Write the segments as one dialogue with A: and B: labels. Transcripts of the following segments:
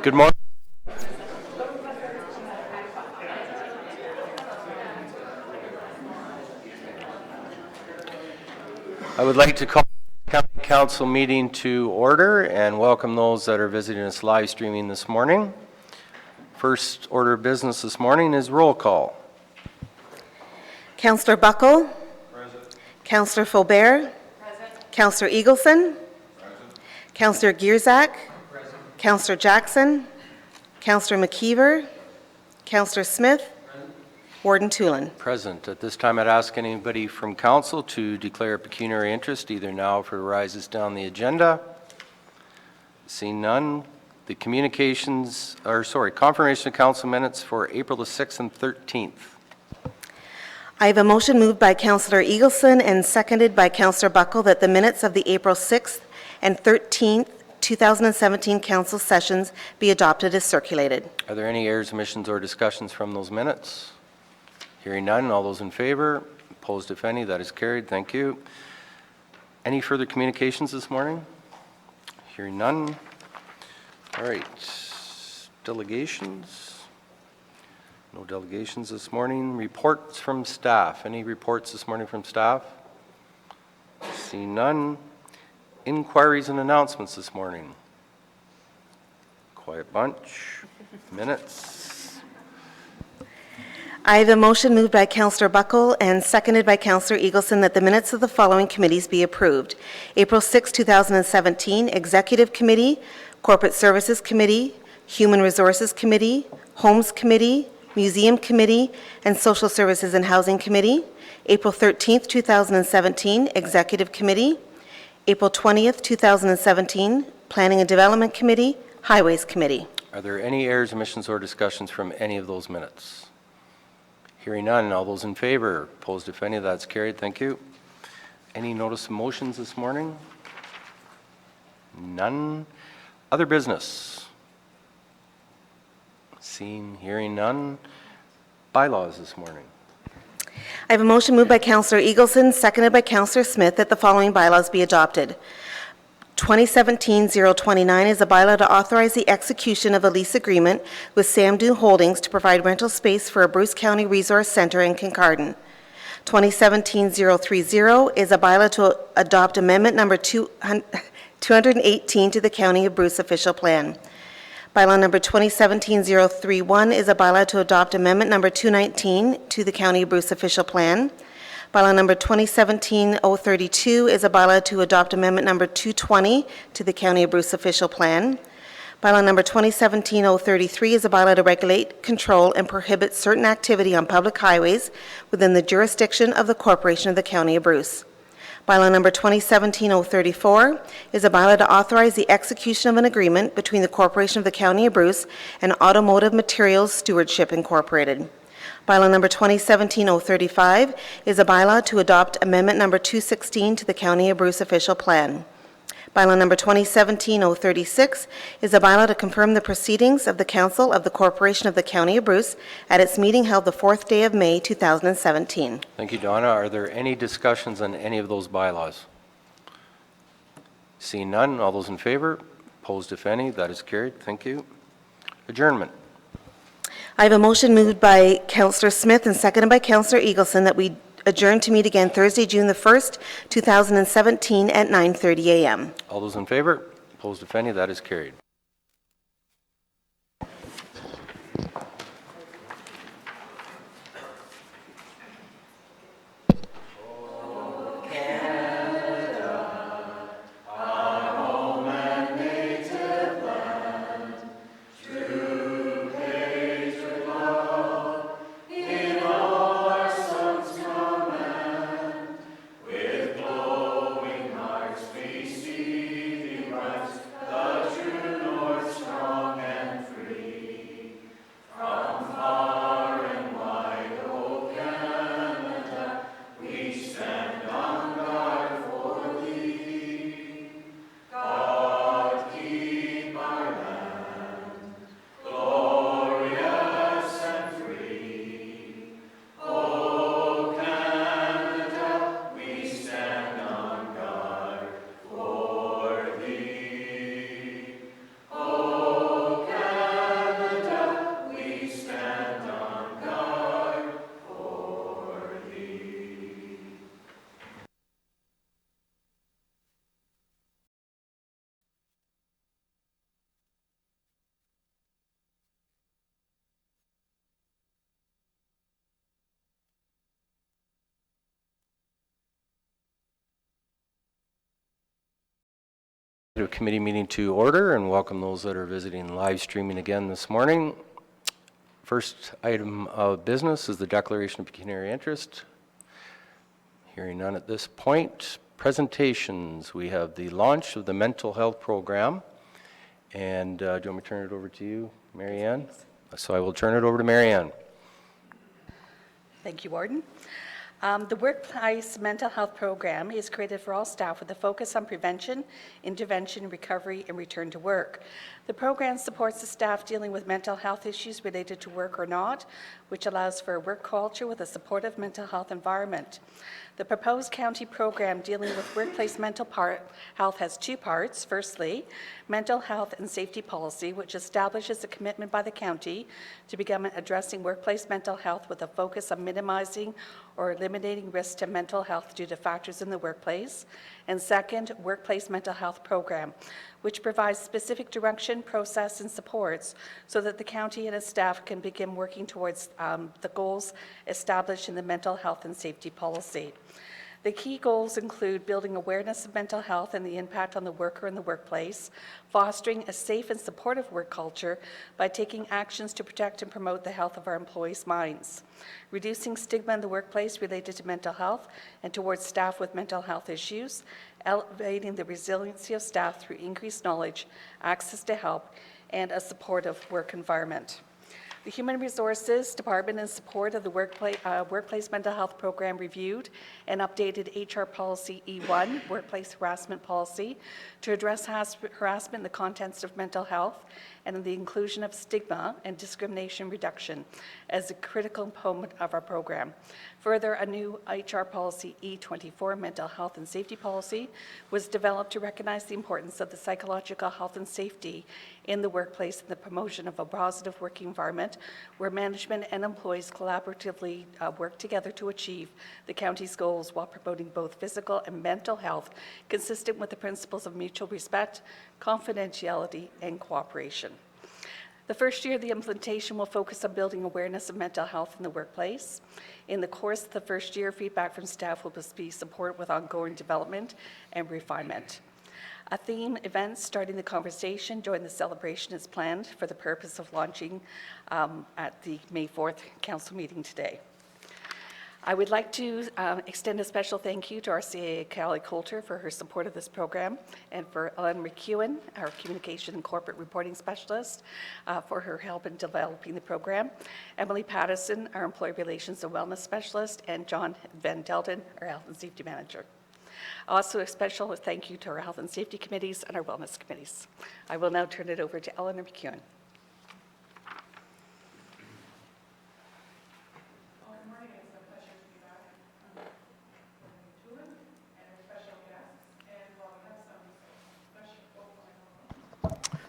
A: Good morning. I would like to call the County Council meeting to order and welcome those that are visiting us live streaming this morning. First order of business this morning is roll call.
B: Councillor Buckle. Present. Councillor Faubert. Present. Councillor Eagleson. Present. Councillor Gierzak. Present. Councillor Jackson. Councillor McKeever. Councillor Smith. Present. Warden Tulin.
A: Present. At this time, I'd ask anybody from council to declare a pecuniary interest, either now or if it rises down the agenda. Seeing none, the confirmation of council minutes for April the 6th and 13th.
B: I have a motion moved by Councillor Eagleson and seconded by Councillor Buckle that the minutes of the April 6th and 13th 2017 council sessions be adopted as circulated.
A: Are there any errors, omissions, or discussions from those minutes? Hearing none, all those in favor? Opposed, if any? That is carried. Thank you. Any further communications this morning? Hearing none. All right. Delegations? No delegations this morning. Reports from staff. Any reports this morning from staff? Seeing none. Inquiries and announcements this morning. Quiet bunch. Minutes.
B: I have a motion moved by Councillor Buckle and seconded by Councillor Eagleson that the minutes of the following committees be approved. April 6, 2017, Executive Committee, Corporate Services Committee, Human Resources Committee, Homes Committee, Museum Committee, and Social Services and Housing Committee. April 13, 2017, Executive Committee. April 20th, 2017, Planning and Development Committee, Highways Committee.
A: Are there any errors, omissions, or discussions from any of those minutes? Hearing none, all those in favor? Opposed, if any? That's carried. Thank you. Any notice of motions this morning? None. Other business? Seeing, hearing none. Bylaws this morning.
B: I have a motion moved by Councillor Eagleson, seconded by Councillor Smith, that the following bylaws be adopted. 2017-029 is a bylaw to authorize the execution of a lease agreement with Samdu Holdings to provide rental space for a Bruce County Resource Centre in Kincardine. 2017-030 is a bylaw to adopt Amendment Number 218 to the County of Bruce Official Plan. Bylaw number 2017-031 is a bylaw to adopt Amendment number 219 to the County of Bruce Official Plan. Bylaw number 2017-032 is a bylaw to adopt Amendment number 220 to the County of Bruce Official Plan. Bylaw number 2017-033 is a bylaw to regulate, control, and prohibit certain activity on public highways within the jurisdiction of the Corporation of the County of Bruce. Bylaw number 2017-034 is a bylaw to authorize the execution of an agreement between the Corporation of the County of Bruce and Automotive Materials Stewardship Incorporated. Bylaw number 2017-035 is a bylaw to adopt Amendment number 216 to the County of Bruce Official Plan. Bylaw number 2017-036 is a bylaw to confirm the proceedings of the Council of the Corporation of the County of Bruce at its meeting held the 4th day of May 2017.
A: Thank you, Donna. Are there any discussions on any of those bylaws? Seeing none, all those in favor? Opposed, if any? That is carried. Thank you. Adjournment.
B: I have a motion moved by Councillor Smith and seconded by Councillor Eagleson that we adjourn to meet again Thursday, June the 1st, 2017 at 9:30 a.m.
A: All those in favor? Opposed, if any? That is carried.
C: True
A: Committee meeting to order and welcome those that are visiting live streaming again this morning. First item of business is the declaration of pecuniary interest. Hearing none at this point. Presentations. We have the launch of the mental health program. And do you want me to turn it over to you, Mary Ann? So I will turn it over to Mary Ann.
C: Thank you, Warden. The Workplace Mental Health Program is created for all staff with a focus on prevention, intervention, recovery, and return to work. The program supports the staff dealing with mental health issues related to work or not, which allows for a work culture with a supportive mental health environment. The proposed county program dealing with workplace mental health has two parts. Firstly, mental health and safety policy, which establishes a commitment by the county to begin addressing workplace mental health with a focus on minimizing or eliminating risk to mental health due to factors in the workplace. And second, workplace mental health program, which provides specific direction, process, and supports so that the county and its staff can begin working towards the goals established in the mental health and safety policy. The key goals include building awareness of mental health and the impact on the worker in the workplace, fostering a safe and supportive work culture by taking actions to protect and promote the health of our employees' minds, reducing stigma in the workplace related to mental health and towards staff with mental health issues, elevating the resiliency of staff through increased knowledge, access to help, and a supportive work environment. The Human Resources Department, in support of the Workplace Mental Health Program, reviewed and updated HR Policy E1, Workplace Harassment Policy, to address harassment in the context of mental health and the inclusion of stigma and discrimination reduction as a critical component of our program. Further, a new HR Policy E24, Mental Health and Safety Policy, was developed to recognize the importance of the psychological health and safety in the workplace and the promotion of a positive working environment where management and employees collaboratively work together to achieve the county's goals while promoting both physical and mental health consistent with the principles of mutual respect, confidentiality, and cooperation. The first year of the implementation will focus on building awareness of mental health in the workplace. In the course of the first year, feedback from staff will be support with ongoing development and refinement. A theme event starting the conversation during the celebration is planned for the purpose of launching at the May 4th council meeting today. I would like to extend a special thank you to our CAA, Callie Coulter, for her support of this program, and for Ellen McEwen, our Communication and Corporate Reporting Specialist, for her help in developing the program, Emily Pattison, our Employee Relations and Wellness Specialist, and John Van Delden, our Health and Safety Manager. Also, a special thank you to our Health and Safety Committees and our Wellness Committees. I will now turn it over to Eleanor McEwen.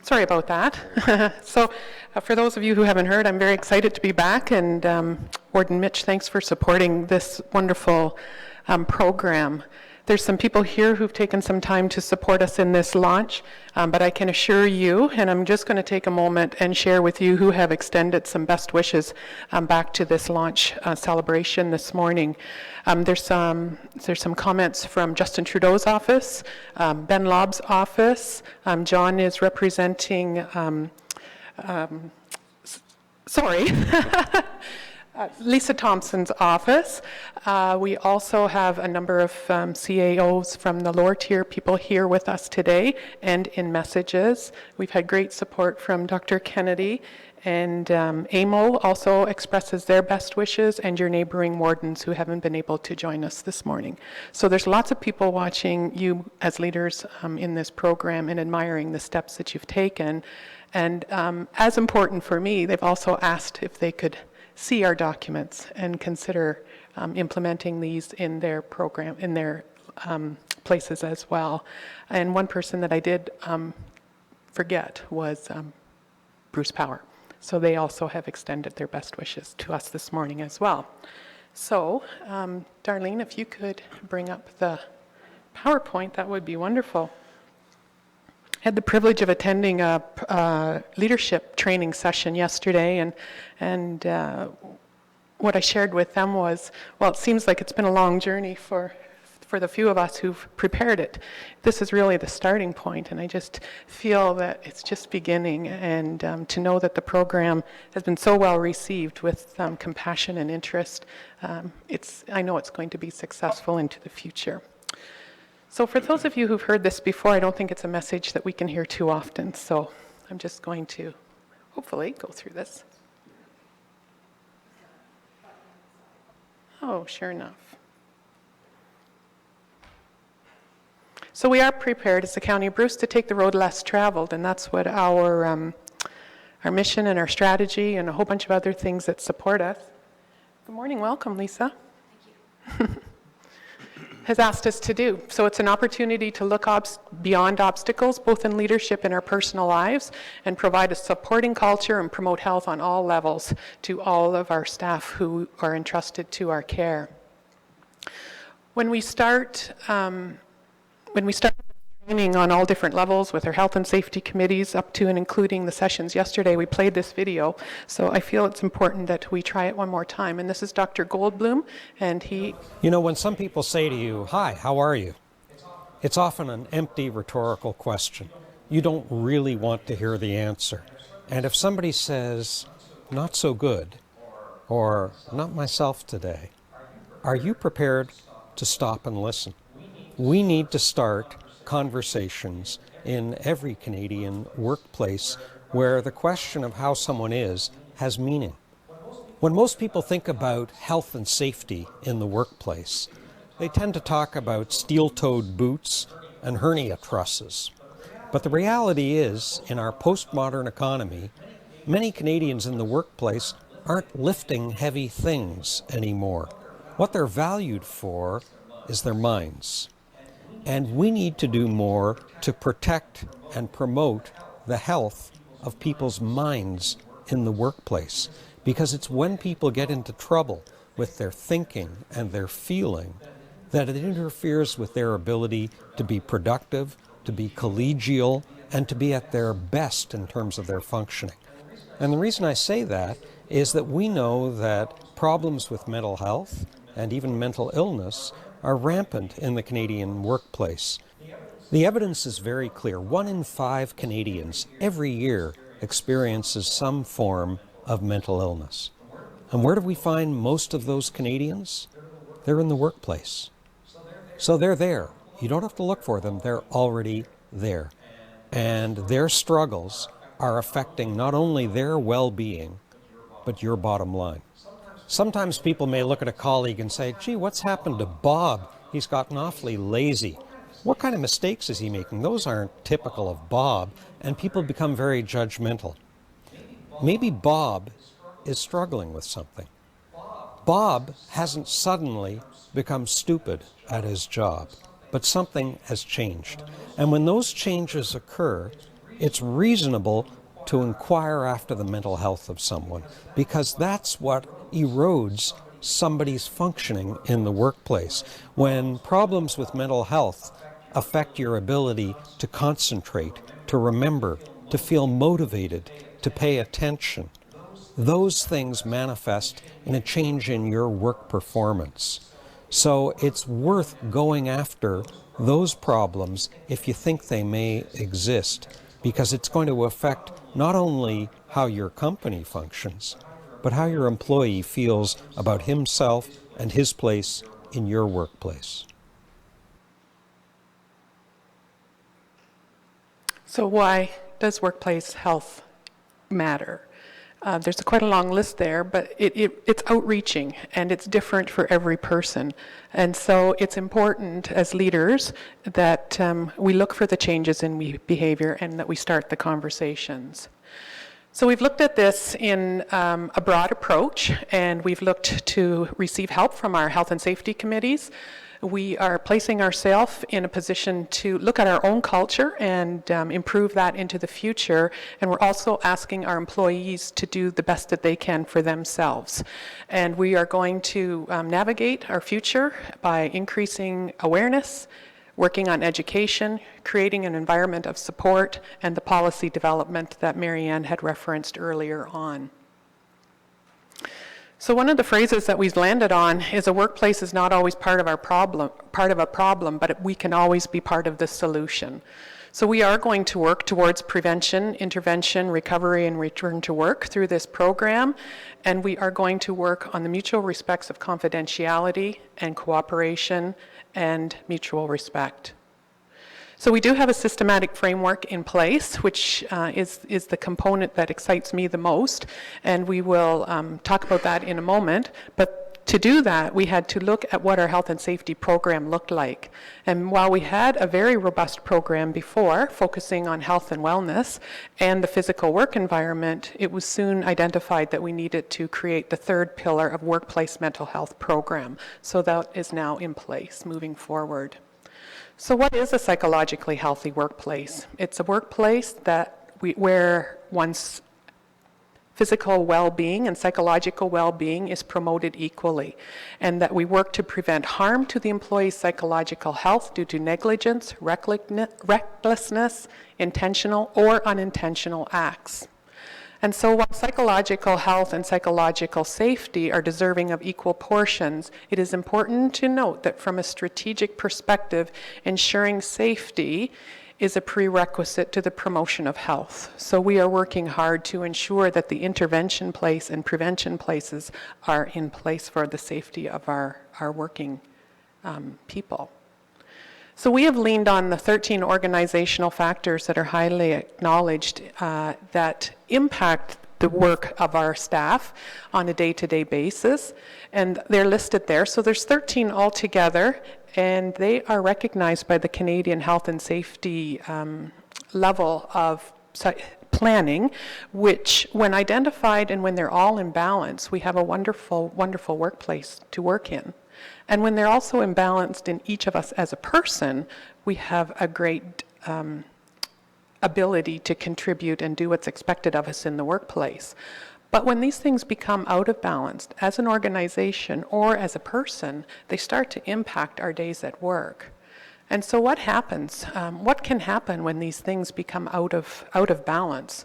D: Sorry about that. So for those of you who haven't heard, I'm very excited to be back, and Warden Mitch, thanks for supporting this wonderful program. There's some people here who've taken some time to support us in this launch, but I can assure you, and I'm just going to take a moment and share with you who have extended some best wishes back to this launch celebration this morning. There's some comments from Justin Trudeau's office, Ben Lobb's office. John is representing, Lisa Thompson's office. We also have a number of CAOs from the lower tier people here with us today and in messages. We've had great support from Dr. Kennedy, and AMO also expresses their best wishes, and your neighboring wardens who haven't been able to join us this morning. So there's lots of people watching you as leaders in this program and admiring the steps that you've taken. And as important for me, they've also asked if they could see our documents and consider implementing these in their program, in their places as well. And one person that I did forget was Bruce Power. So they also have extended their best wishes to us this morning as well. So, Darlene, if you could bring up the PowerPoint, that would be wonderful. I had the privilege of attending a leadership training session yesterday, and what I shared with them was, well, it seems like it's been a long journey for for the few of us who've prepared it, this is really the starting point, and I just feel that it's just beginning, and to know that the program has been so well received with compassion and interest, I know it's going to be successful into the future. So for those of you who've heard this before, I don't think it's a message that we can hear too often, so I'm just going to hopefully go through this. Oh, sure enough. So we are prepared as the County of Bruce to take the road less traveled, and that's what our mission and our strategy and a whole bunch of other things that support us. Good morning, welcome, Lisa. Thank you. Has asked us to do. So it's an opportunity to look beyond obstacles, both in leadership and our personal lives, and provide a supporting culture and promote health on all levels to all of our staff who are entrusted to our care. When we start training on all different levels with our health and safety committees up to and including the sessions yesterday, we played this video. So I feel it's important that we try it one more time. And this is Dr. Goldblum, and he...
E: You know, when some people say to you, "Hi, how are you?" it's often an empty rhetorical question. You don't really want to hear the answer. And if somebody says, "Not so good," or "Not myself today," are you prepared to stop and listen? We need to start conversations in every Canadian workplace where the question of how someone is has meaning. When most people think about health and safety in the workplace, they tend to talk about steel-toed boots and hernia trusses. But the reality is, in our postmodern economy, many Canadians in the workplace aren't lifting heavy things anymore. What they're valued for is their minds. And we need to do more to protect and promote the health of people's minds in the workplace, because it's when people get into trouble with their thinking and their feeling that it interferes with their ability to be productive, to be collegial, and to be at their best in terms of their functioning. And the reason I say that is that we know that problems with mental health and even mental illness are rampant in the Canadian workplace. The evidence is very clear. 1 in 5 Canadians every year experiences some form of mental illness. And where do we find most of those Canadians? They're in the workplace. So they're there. You don't have to look for them. They're already there. And their struggles are affecting not only their well-being, but your bottom line. Sometimes people may look at a colleague and say, "Gee, what's happened to Bob? He's gotten awfully lazy. What kind of mistakes is he making? Those aren't typical of Bob." And people become very judgmental. Maybe Bob is struggling with something. Bob hasn't suddenly become stupid at his job, but something has changed. And when those changes occur, it's reasonable to inquire after the mental health of someone, because that's what erodes somebody's functioning in the workplace. When problems with mental health affect your ability to concentrate, to remember, to feel motivated, to pay attention, those things manifest in a change in your work performance. So it's worth going after those problems if you think they may exist, because it's going to affect not only how your company functions, but how your employee feels about himself and his place in your workplace.
D: So why does workplace health matter? There's quite a long list there, but it's outreaching and it's different for every person. And so it's important as leaders that we look for the changes in behavior and that we start the conversations. So we've looked at this in a broad approach, and we've looked to receive help from our health and safety committees. We are placing ourselves in a position to look at our own culture and improve that into the future. And we're also asking our employees to do the best that they can for themselves. And we are going to navigate our future by increasing awareness, working on education, creating an environment of support, and the policy development that Marianne had referenced earlier on. So one of the phrases that we've landed on is a workplace is not always part of a problem, but we can always be part of the solution. So we are going to work towards prevention, intervention, recovery, and return to work through this program, and we are going to work on the mutual respects of confidentiality and cooperation and mutual respect. So we do have a systematic framework in place, which is the component that excites me the most, and we will talk about that in a moment. But to do that, we had to look at what our health and safety program looked like. And while we had a very robust program before, focusing on health and wellness and the physical work environment, it was soon identified that we needed to create the third pillar of workplace mental health program. So that is now in place moving forward. So what is a psychologically healthy workplace? It's a workplace where one's physical well-being and psychological well-being is promoted equally, and that we work to prevent harm to the employee's psychological health due to negligence, recklessness, intentional or unintentional acts. And so while psychological health and psychological safety are deserving of equal portions, it is important to note that from a strategic perspective, ensuring safety is a prerequisite to the promotion of health. So we are working hard to ensure that the intervention place and prevention places are in place for the safety of our working people. So we have leaned on the 13 organizational factors that are highly acknowledged that impact the work of our staff on a day-to-day basis, and they're listed there. So there's 13 altogether, and they are recognized by the Canadian Health and Safety level of planning, which when identified and when they're all in balance, we have a wonderful, wonderful workplace to work in. And when they're also imbalanced in each of us as a person, we have a great ability to contribute and do what's expected of us in the workplace. But when these things become out of balance, as an organization or as a person, they start to impact our days at work. And so what happens? What can happen when these things become out of balance?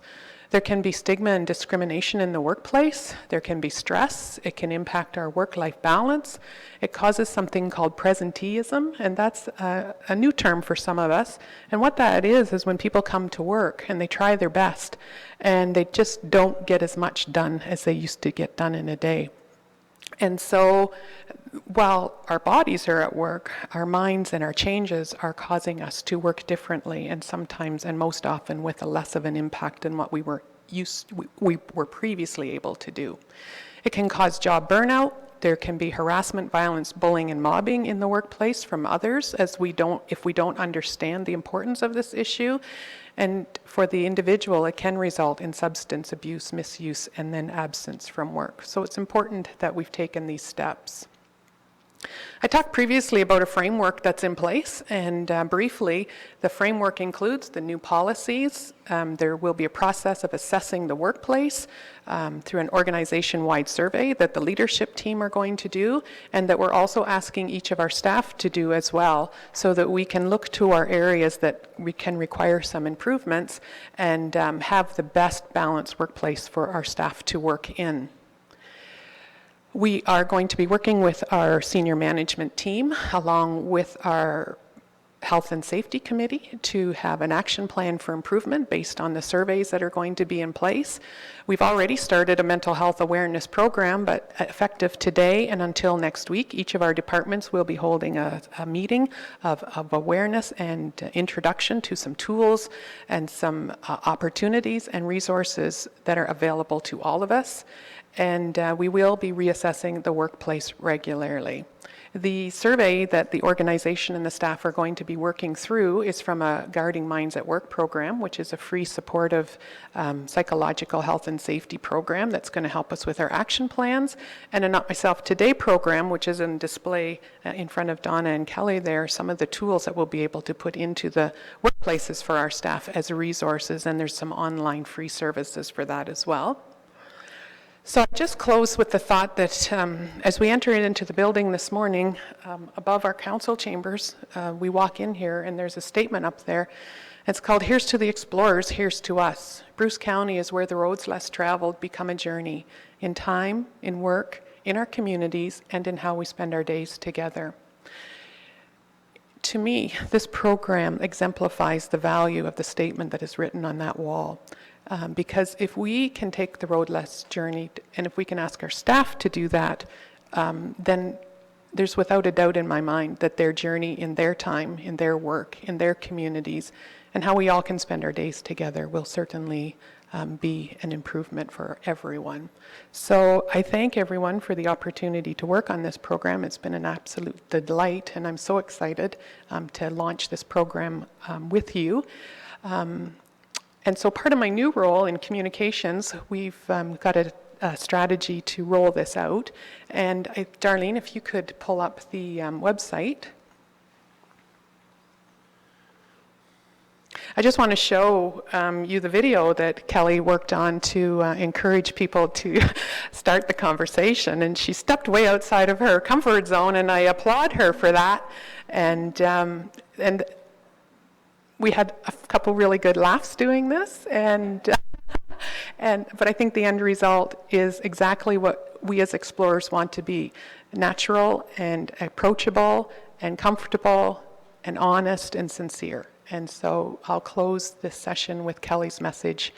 D: There can be stigma and discrimination in the workplace. There can be stress. It can impact our work-life balance. It causes something called presenteeism, and that's a new term for some of us. And what that is when people come to work and they try their best, and they just don't get as much done as they used to get done in a day. And so while our bodies are at work, our minds and our changes are causing us to work differently, and sometimes and most often with a less of an impact than what we were previously able to do. It can cause job burnout. There can be harassment, violence, bullying, and mobbing in the workplace from others if we don't understand the importance of this issue. And for the individual, it can result in substance abuse, misuse, and then absence from work. So it's important that we've taken these steps. I talked previously about a framework that's in place, and briefly, the framework includes the new policies. There will be a process of assessing the workplace through an organization-wide survey that the leadership team are going to do, and that we're also asking each of our staff to do as well, so that we can look to our areas that we can require some improvements and have the best balanced workplace for our staff to work in. We are going to be working with our senior management team along with our Health and Safety Committee to have an action plan for improvement based on the surveys that are going to be in place. We've already started a mental health awareness program, but effective today and until next week, each of our departments will be holding a meeting of awareness and introduction to some tools and some opportunities and resources that are available to all of us. And we will be reassessing the workplace regularly. The survey that the organization and the staff are going to be working through is from a Guarding Minds at Work program, which is a free supportive psychological health and safety program that's going to help us with our action plans, and a Not Myself Today program, which is in display in front of Donna and Kelly there, some of the tools that we'll be able to put into the workplaces for our staff as resources, and there's some online free services for that as well. So I'll just close with the thought that as we enter into the building this morning, above our council chambers, we walk in here and there's a statement up there. It's called, "Here's to the explorers, here's to us. Bruce County is where the roads less traveled become a journey in time, in work, in our communities and in how we spend our days together. To me, this program exemplifies the value of the statement that is written on that wall. Because if we can take the road less journey, and if we can ask our staff to do that, then there's without a doubt in my mind that their journey in their time, in their work, in their communities, and how we all can spend our days together will certainly be an improvement for everyone. So I thank everyone for the opportunity to work on this program. It's been an absolute delight, and I'm so excited to launch this program with you. And so part of my new role in communications, we've got a strategy to roll this out. And Darlene, if you could pull up the website. I just want to show you the video that Kelly worked on to encourage people to start the conversation. And she stepped way outside of her comfort zone, and I applaud her for that. And we had a couple really good laughs doing this. But I think the end result is exactly what we as explorers want to be: natural and approachable and comfortable and honest and sincere. And so I'll close this session with Kelly's message.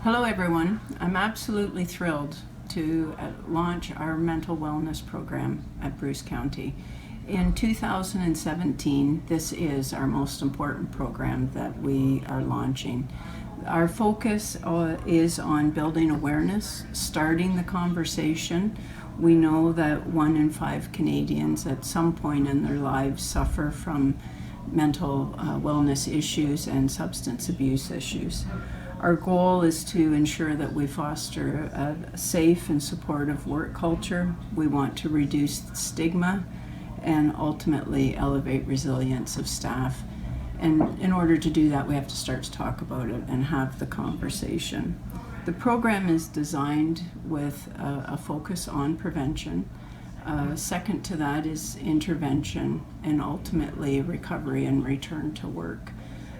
F: Hello everyone. I'm absolutely thrilled to launch our mental wellness program at Bruce County. In 2017, this is our most important program that we are launching. Our focus is on building awareness, starting the conversation. We know that 1 in 5 Canadians at some point in their lives suffer from mental wellness issues and substance abuse issues. Our goal is to ensure that we foster a safe and supportive work culture. We want to reduce stigma and ultimately elevate resilience of staff. And in order to do that, we have to start to talk about it and have the conversation. The program is designed with a focus on prevention. Second to that is intervention, and ultimately recovery and return to work.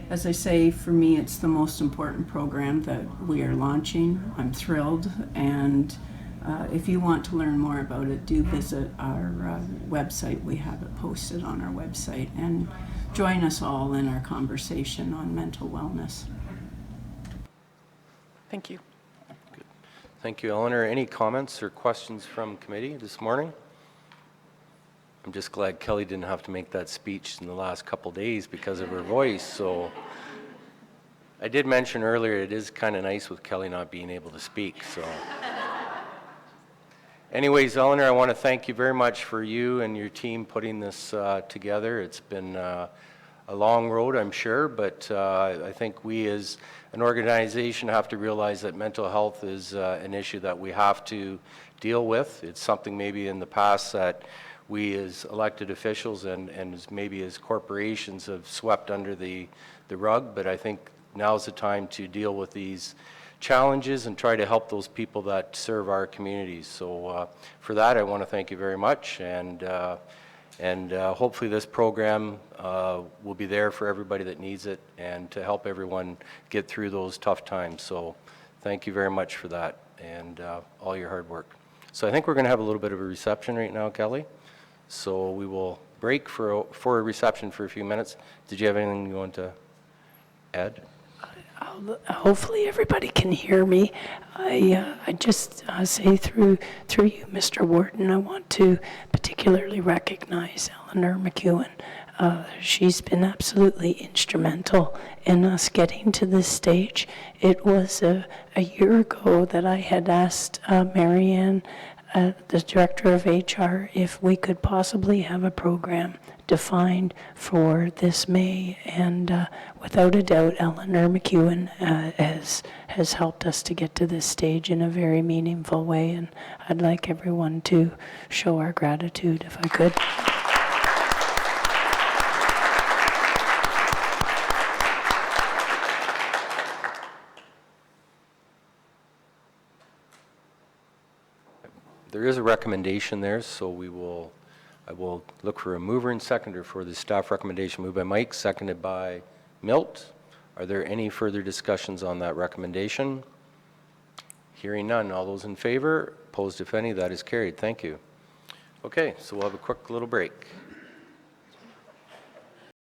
F: As I say, for me, it's the most important program that we are launching. I'm thrilled, and if you want to learn more about it, do visit our website. We have it posted on our website, and join us all in our conversation on mental wellness.
D: Thank you.
A: Good. Thank you, Eleanor. Any comments or questions from committee this morning? I'm just glad Kelly didn't have to make that speech in the last couple days because of her voice. So I did mention earlier it is kind of nice with Kelly not being able to speak. So anyways, Eleanor, I want to thank you very much for you and your team putting this together. It's been a long road, I'm sure, but I think we as an organization have to realize that mental health is an issue that we have to deal with. It's something maybe in the past that we as elected officials and as maybe as corporations have swept under the rug, but I think now's the time to deal with these challenges and try to help those people that serve our communities. So for that, I want to thank you very much, and hopefully this program will be there for everybody that needs it and to help everyone get through those tough times. So thank you very much for that and all your hard work. So I think we're going to have a little bit of a reception right now, Kelly. So we will break for a reception for a few minutes. Did you have anything you want to add?
G: Hopefully everybody can hear me. I just say through you, Mr. Warden, I want to particularly recognize Eleanor McEwen. She's been absolutely instrumental in us getting to this stage. It was a year ago that I had asked Marianne, the Director of HR, if we could possibly have a program defined for this May, and without a doubt, Eleanor McEwen has helped us to get to this stage in a very meaningful way, and I'd like everyone to show our gratitude, if I could.
A: There is a recommendation there, so I will look for a mover and seconder for the staff recommendation. Moved by Mike, seconded by Milt. Are there any further discussions on that recommendation? Hearing none. All those in favor? Opposed, if any? That is carried. Thank you. Okay, so we'll have a quick little break.